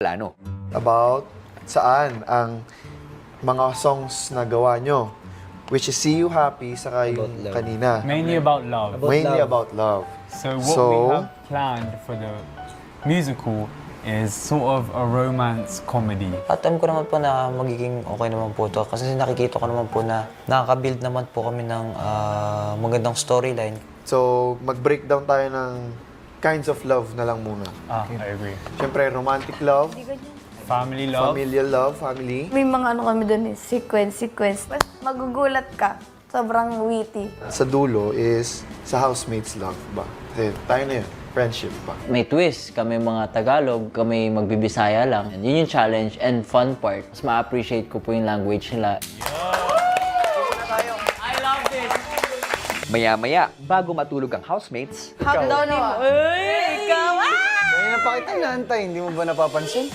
plano. About saan ang mga songs na gawa nyo. Which is See You Happy, saka yung kanina. Mainly about love. Mainly about love. So what we have planned for the musical is sort of a romance comedy. At alam ko naman po na magiging okay naman po ito kasi nakikita ko naman po na nakaka-build naman po kami ng magandang storyline. So, mag-breakdown tayo ng kinds of love na lang muna. I agree. Siyempre, romantic love, Family love. familial love, family. May mga ano kami doon sequence. Mas magugulat ka. Sobrang witty. Sa dulo is sa housemates love ba? Kasi tayo na yun, friendship ba? May twist. Kami mga Tagalog, kami magbibisaya lang. Yun yung challenge and fun part. Mas ma-appreciate ko po yung language nila. Maya-maya, bago matulog ang housemates, Countdown mo. Ngayon na pa kita inaantay, hindi mo ba napapansin?